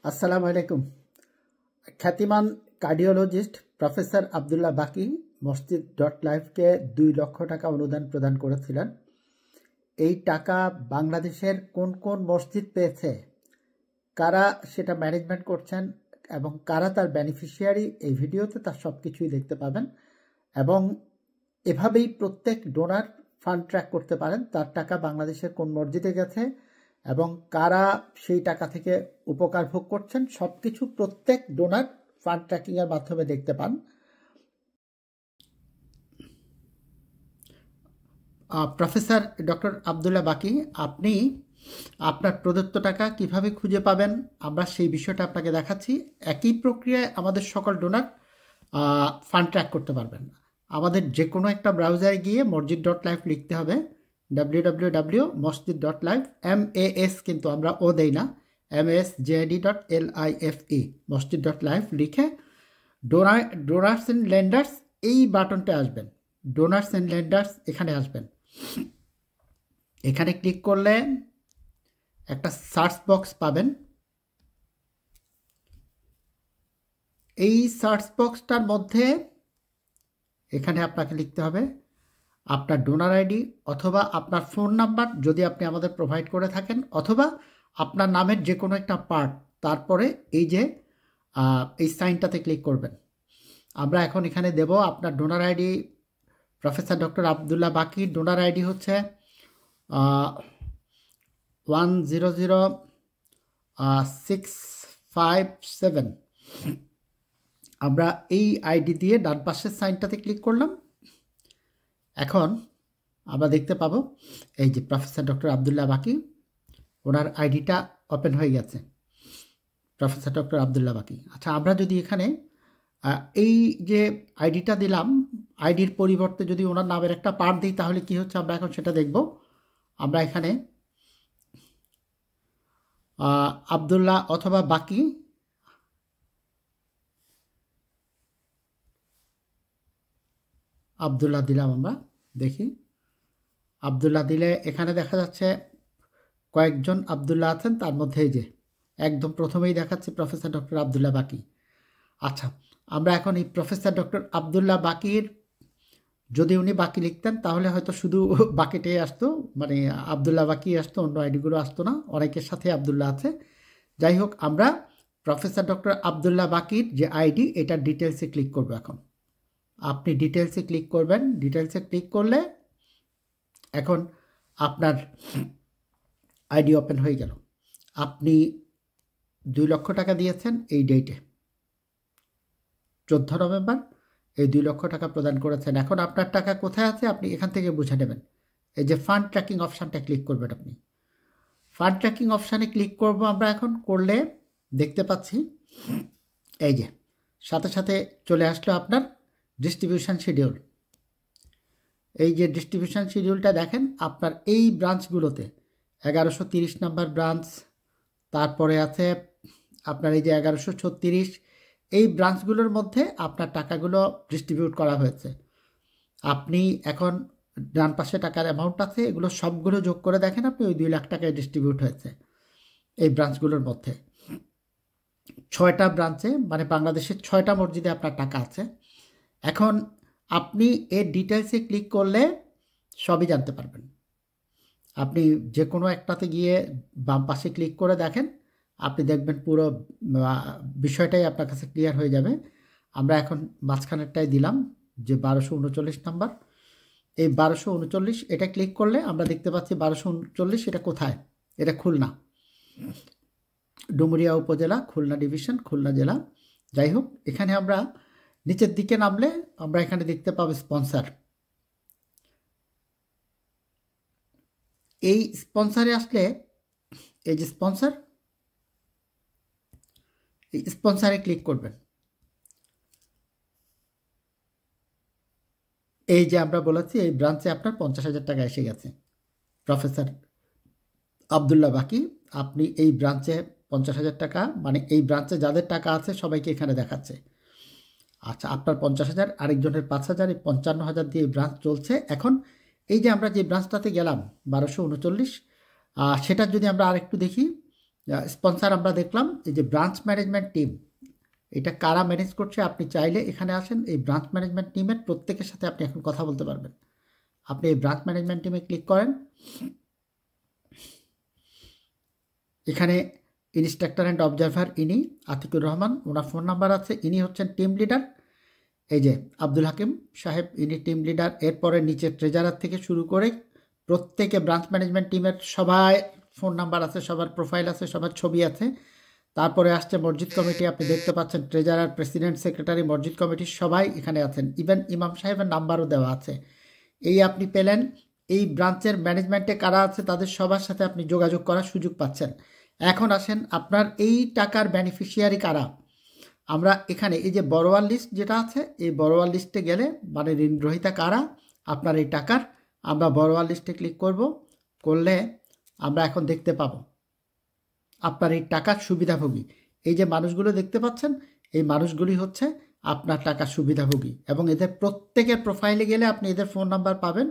আসসালামু আলাইকুম। খ্যাতিমান কার্ডিওলজিস্ট প্রফেসর আবদুল্লাহ বাকি মসজিদ.লাইভকে 2 লক্ষ টাকা অনুদান প্রদান করেছিলেন। এই টাকা বাংলাদেশের কোন কোন মসজিদ পেয়েছে, কারা সেটা ম্যানেজমেন্ট করছেন এবং কারা তার বেনিফিশিয়ারি, এই ভিডিওতে তার সব কিছুই দেখতে পাবেন। এবং এভাবেই প্রত্যেক ডোনার ফান্ড ট্র্যাক করতে পারেন তার টাকা বাংলাদেশের কোন মসজিদে গেছে এবং কারা সেই টাকা থেকে উপকার ভোগ করছেন, সব কিছু প্রত্যেক ডোনার ফান্ড ট্র্যাকিংয়ের মাধ্যমে দেখতে পান। প্রফেসর ডক্টর আবদুল্লাহ বাকি, আপনি আপনার প্রদত্ত টাকা কিভাবে খুঁজে পাবেন আমরা সেই বিষয়টা আপনাকে দেখাচ্ছি। একই প্রক্রিয়ায় আমাদের সকল ডোনার ফান্ড ট্র্যাক করতে পারবেন। আমাদের যে কোনো একটা ব্রাউজারে গিয়ে মসজিদ.লাইভ লিখতে হবে, www.masjid.live, MAS কিন্তু আমরা ও দেই না, masjid.life, মসজিদ.লাইভ লিখে ডোনার্স অ্যান্ড লেন্ডার্স এই বাটনটা আসবেন। ডোনার্স অ্যান্ড লেন্ডার্স এখানে আসবেন। এখানে ক্লিক করলে একটা সার্চ বক্স পাবেন। এই সার্চ বক্সটার মধ্যে এখানে আপনাকে লিখতে হবে আপনার ডোনার আইডি অথবা আপনার ফোন নাম্বার যদি আপনি আমাদের প্রোভাইড করে থাকেন, অথবা আপনার নামের যে কোনো একটা পার্ট, তারপরে এই যে এই সাইনটাতে ক্লিক করবেন। আমরা এখন এখানে দেব আপনার donor ID. Professor doctor Abdullah Bakir donor ID হচ্ছে 100657। আমরা এই আইডি দিয়ে ডান পাশের সাইনটাতে ক্লিক করলাম। এখন আমরা দেখতে পাবো এই যে প্রফেসর ডক্টর আবদুল্লাহ বাকি, ওনার আইডিটা ওপেন হয়ে গেছে, প্রফেসর ডক্টর আবদুল্লাহ বাকি। আচ্ছা, আমরা যদি এখানে এই যে আইডিটা দিলাম, আইডির পরিবর্তে যদি ওনার নামের একটা পার্ট দিই তাহলে কি হচ্ছে আমরা এখন সেটা দেখব। আমরা এখানে আবদুল্লাহ অথবা বাকি, আবদুল্লাহ দিলাম, আমরা দেখি আবদুল্লাহ দিলে এখানে দেখা যাচ্ছে কয়েকজন আবদুল্লাহ আছেন, তার মধ্যে এই যে একদম প্রথমেই দেখাচ্ছে প্রফেসর ডক্টর আবদুল্লাহ বাকি। আচ্ছা, আমরা এখন এই প্রফেসর ডক্টর আবদুল্লাহ বাকির, যদি উনি বাকি লিখতেন তাহলে হয়তো শুধু বাকিটাই আসতো, মানে আবদুল্লাহ বাকি আসতো, অন্য আইডিগুলো আসতো না, অনেকের সাথে আবদুল্লাহ আছে। যাই হোক, আমরা প্রফেসর ডক্টর আবদুল্লাহ বাকির যে আইডি, এটার ডিটেলসে ক্লিক করবো। এখন আপনি ডিটেলসে ক্লিক করবেন। ডিটেলসে ক্লিক করলে এখন আপনার আইডি ওপেন হয়ে গেল। আপনি 2 লক্ষ টাকা দিয়েছেন এই ডেটে, 14 নভেম্বর এই 2 লক্ষ টাকা প্রদান করেছেন। এখন আপনার টাকা কোথায় আছে আপনি এখান থেকে বুঝে নেবেন। এই যে ফান্ড ট্র্যাকিং অপশানটা ক্লিক করবেন। আপনি ফান্ড ট্র্যাকিং অপশানে ক্লিক করব আমরা এখন। করলে দেখতে পাচ্ছি এই যে সাথে সাথে চলে আসলো আপনার ডিস্ট্রিবিউশন শিডিউল। এই যে ডিস্ট্রিবিউশন শিডিউলটা দেখেন, আপনার এই ব্রাঞ্চগুলোতে 1130 নম্বর ব্রাঞ্চ, তারপরে আছে আপনার এই যে 1136, এই ব্রাঞ্চগুলোর মধ্যে আপনার টাকাগুলো ডিস্ট্রিবিউট করা হয়েছে। আপনি এখন ডান পাশে টাকার অ্যামাউন্ট আছে, এগুলো সবগুলো যোগ করে দেখেন আপনি ওই 2 লাখ টাকায় ডিস্ট্রিবিউট হয়েছে এই ব্রাঞ্চগুলোর মধ্যে। 6টা ব্রাঞ্চে, মানে বাংলাদেশের 6টা মসজিদে আপনার টাকা আছে। এখন আপনি এর ডিটেলসে ক্লিক করলে সবই জানতে পারবেন। আপনি যে কোনো একটাতে গিয়ে বাম পাশে ক্লিক করে দেখেন, আপনি দেখবেন পুরো বিষয়টাই আপনার কাছে ক্লিয়ার হয়ে যাবে। আমরা এখন মাঝখানেরটাই দিলাম যে 1239 নাম্বার। এই 1239 এটা ক্লিক করলে আমরা দেখতে পাচ্ছি 1239 এটা কোথায়, এটা খুলনা, ডুমুরিয়া উপজেলা, খুলনা ডিভিশন, খুলনা জেলা। যাই হোক, এখানে আমরা নিচের দিকে নামলে আমরা এখানে দেখতে পাবো স্পন্সর। এই স্পন্সরে আসলে এই যে স্পন্সর, এই স্পন্সরে ক্লিক করবেন। এই যে আমরা বলেছি এই ব্রাঞ্চে আপনার 50,000 টাকা এসে গেছে। প্রফেসর আবদুল্লাহ বাকি, আপনি এই ব্রাঞ্চে 50,000 টাকা, মানে এই ব্রাঞ্চে যাদের টাকা আছে সবাইকে এখানে দেখাচ্ছে। আচ্ছা, আপনার 50,000, আরেকজনের 5,000, এই 55,000 দিয়ে এই ব্রাঞ্চ চলছে। এখন এই যে আমরা যে ব্রাঞ্চটাতে গেলাম 1239, সেটা যদি আমরা আরেকটু দেখি, স্পন্সর আমরা দেখলাম। এই যে ব্রাঞ্চ ম্যানেজমেন্ট টিম, এটা কারা ম্যানেজ করছে, আপনি চাইলে এখানে আসেন, এই ব্রাঞ্চ ম্যানেজমেন্ট টিমের প্রত্যেকের সাথে আপনি এখন কথা বলতে পারবেন। আপনি এই ব্রাঞ্চ ম্যানেজমেন্ট টিমে ক্লিক করেন, এখানে ইনস্ট্রাক্টর অ্যান্ড অবজারভার ইনি আতিকুর রহমান, ওনার ফোন নাম্বার আছে, ইনি হচ্ছেন টিম লিডার। এই যে আব্দুল হাকিম সাহেব, ইনি টিম লিডার। এরপরে নিচে ট্রেজারার থেকে শুরু করে প্রত্যেকে ব্রাঞ্চ ম্যানেজমেন্ট টিমের সবাই ফোন নাম্বার আছে, সবার প্রোফাইল আছে, সবার ছবি আছে। তারপরে আসছে মসজিদ কমিটি, আপনি দেখতে পাচ্ছেন ট্রেজারার, প্রেসিডেন্ট, সেক্রেটারি, মসজিদ কমিটির সবাই এখানে আছেন। ইভেন ইমাম সাহেবের নাম্বারও দেওয়া আছে। এই আপনি পেলেন। এই ব্রাঞ্চের ম্যানেজমেন্টে কারা আছে তাদের সবার সাথে আপনি যোগাযোগ করার সুযোগ পাচ্ছেন। এখন আসেন আপনার এই টাকার বেনিফিশিয়ারি কারা। আমরা এখানে এই যে বড়োয়ার লিস্ট যেটা আছে, এই বড়োয়ার লিস্টে গেলে মানে ঋণগ্রহীতা কারা আপনার এই টাকার, আমরা বড়োয়ার লিস্টে ক্লিক করলে আমরা এখন দেখতে পাবো আপনার এই টাকার সুবিধাভোগী। এই যে মানুষগুলো দেখতে পাচ্ছেন, এই মানুষগুলি হচ্ছে আপনার টাকার সুবিধাভোগী, এবং এদের প্রত্যেকের প্রোফাইলে গেলে আপনি এদের ফোন নাম্বার পাবেন,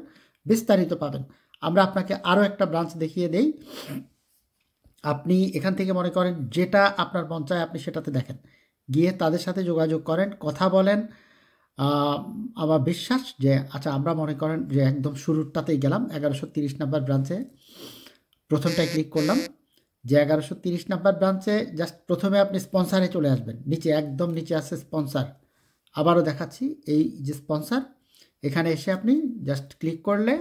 বিস্তারিত পাবেন। আমরা আপনাকে আরও একটা ব্রাঞ্চ দেখিয়ে দেই। আপনি এখান থেকে মনে করেন যেটা আপনার মন চায় আপনি সেটাতে দেখেন, গিয়ে তাদের সাথে যোগাযোগ করেন, কথা বলেন। আমার বিশ্বাস যে আচ্ছা, আমরা মনে করেন যে একদম শুরুরটাতেই গেলাম, 1130 নাম্বার ব্রাঞ্চে প্রথমটায় ক্লিক করলাম। যে 1130 নাম্বার ব্রাঞ্চে জাস্ট প্রথমে আপনি স্পন্সারে চলে আসবেন, নিচে একদম নিচে আছে স্পন্সার। আবারও দেখাচ্ছি, এই যে স্পন্সার, এখানে এসে আপনি জাস্ট ক্লিক করলে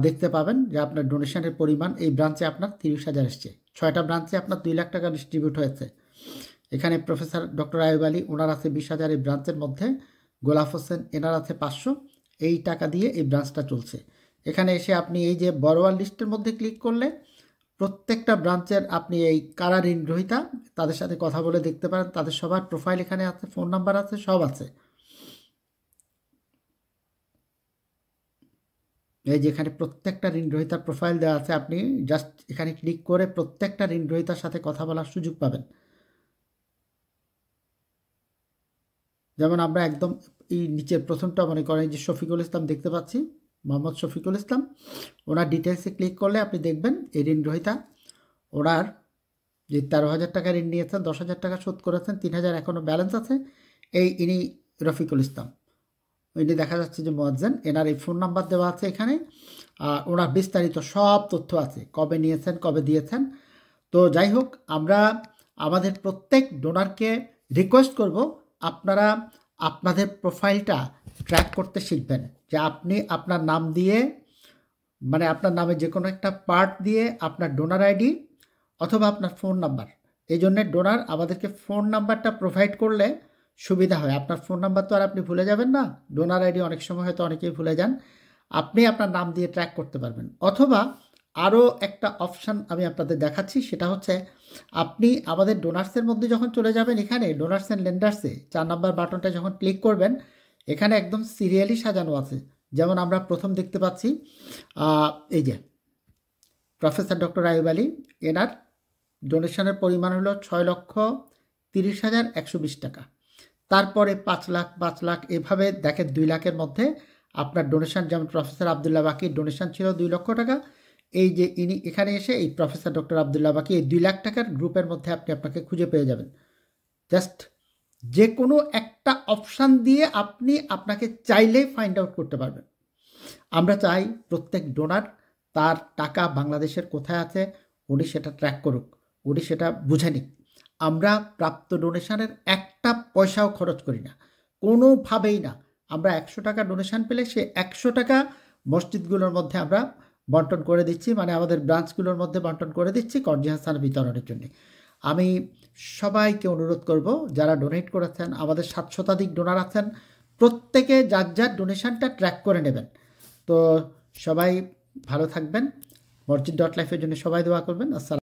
দেখতে পাবেন যে আপনার ডোনেশনের পরিমাণ এই ব্রাঞ্চে আপনার 30,000 এসছে। 6টা ব্রাঞ্চে আপনার 2 লাখ টাকা ডিস্ট্রিবিউট হয়েছে। এখানে প্রফেসর ডক্টর আয়ুব আলী, ওনার আছে 20,000 এই ব্রাঞ্চের মধ্যে। গোলাপ হোসেন, এনার আছে 500। এই টাকা দিয়ে এই ব্রাঞ্চটা চলছে। এখানে এসে আপনি এই যে বড়োয়ার লিস্টের মধ্যে ক্লিক করলে প্রত্যেকটা ব্রাঞ্চের আপনি এই কারা ঋণগ্রহীতা তাদের সাথে কথা বলে দেখতে পারেন, তাদের সবার প্রোফাইল এখানে আছে, ফোন নাম্বার আছে, সব আছে। এই যে এখানে প্রত্যেকটা ঋণগ্রহীতার প্রোফাইল দেওয়া আছে, আপনি জাস্ট এখানে ক্লিক করে প্রত্যেকটা ঋণগ্রহীতার সাথে কথা বলার সুযোগ পাবেন। যেমন আমরা একদম এই নিচের প্রথমটা মনে করেন যে শফিকুল ইসলাম দেখতে পাচ্ছি, মোহাম্মদ শফিকুল ইসলাম, ওনার ডিটেলসে ক্লিক করলে আপনি দেখবেন এই ঋণগ্রহীতা, ওনার যে 13,000 টাকা ঋণ নিয়েছেন, 10,000 টাকা শোধ করেছেন, 3,000 এখনও ব্যালেন্স আছে। ইনি রফিকুল ইসলাম, ইনি দেখা যাচ্ছে যে মোয়াজ্জেন, এনার এই ফোন নাম্বার দেওয়া আছে এখানে। ওনার বিস্তারিত সব তথ্য আছে, কবে নিয়েছেন, কবে দিয়েছেন। তো যাই হোক, আমরা আমাদের প্রত্যেক ডোনারকে রিকোয়েস্ট করব আপনারা আপনাদের প্রোফাইলটা ট্র্যাক করতে শিখবেন, যে আপনি আপনার নাম দিয়ে, মানে আপনার নামে যে কোনো একটা পার্ট দিয়ে আপনার ডোনার আইডি অথবা আপনার ফোন নাম্বার, এই জন্যে ডোনার আমাদেরকে ফোন নাম্বারটা প্রোভাইড করলে সুবিধা হয়। আপনার ফোন নাম্বার তো আর আপনি ভুলে যাবেন না, ডোনার আইডি অনেক সময় হয়তো অনেকেই ভুলে যান, আপনি আপনার নাম দিয়ে ট্র্যাক করতে পারবেন। অথবা আরও একটা অপশান আমি আপনাদের দেখাচ্ছি, সেটা হচ্ছে আপনি আমাদের ডোনার্সের মধ্যে যখন চলে যাবেন, এখানে ডোনার্স অ্যান্ড লেন্ডার্সে 4 নাম্বার বাটনটা যখন ক্লিক করবেন, এখানে একদম সিরিয়ালি সাজানো আছে। যেমন আমরা প্রথম দেখতে পাচ্ছি এই যে প্রফেসর ডক্টর আয়ুব আলী, এনার ডোনেশনের পরিমাণ হলো 6,30,120 টাকা। তারপরে 5 লাখ, 5 লাখ, এভাবে দেখেন 2 লাখের মধ্যে আপনার ডোনেশন। যেমন প্রফেসর আবদুল্লাহ বাকির ডোনেশন ছিল 2 লক্ষ টাকা। এই যে ইনি এখানে এসে এই প্রফেসর ডক্টর আবদুল্লাহ বাকি, এই 2 লাখ টাকার গ্রুপের মধ্যে আপনাকে খুঁজে পেয়ে যাবেন। জাস্ট যে কোনো একটা অপশান দিয়ে আপনি আপনাকে চাইলেই ফাইন্ড আউট করতে পারবেন। আমরা চাই প্রত্যেক ডোনার তার টাকা বাংলাদেশের কোথায় আছে উনি সেটা ট্র্যাক করুক, উনি সেটা বুঝে নিক। আমরা প্রাপ্ত ডোনেশনের একটা পয়সাও খরচ করি না, কোনোভাবেই না। আমরা 100 টাকা ডোনেশন পেলে সে 100 টাকা মসজিদগুলোর মধ্যে আমরা বন্টন করে দিচ্ছি, মানে আমাদের ব্রাঞ্চগুলোর মধ্যে বন্টন করে দিচ্ছি কর্জিহাস্থান বিতরণের জন্য। আমি সবাইকে অনুরোধ করব, যারা ডোনেট করেছেন, আমাদের 7 শতাধিক ডোনার আছেন, প্রত্যেকে যার যার ডোনেশনটা ট্র্যাক করে নেবেন। তো সবাই ভালো থাকবেন। মসজিদ.লাইফের জন্য সবাই দোয়া করবেন। আসসালাম।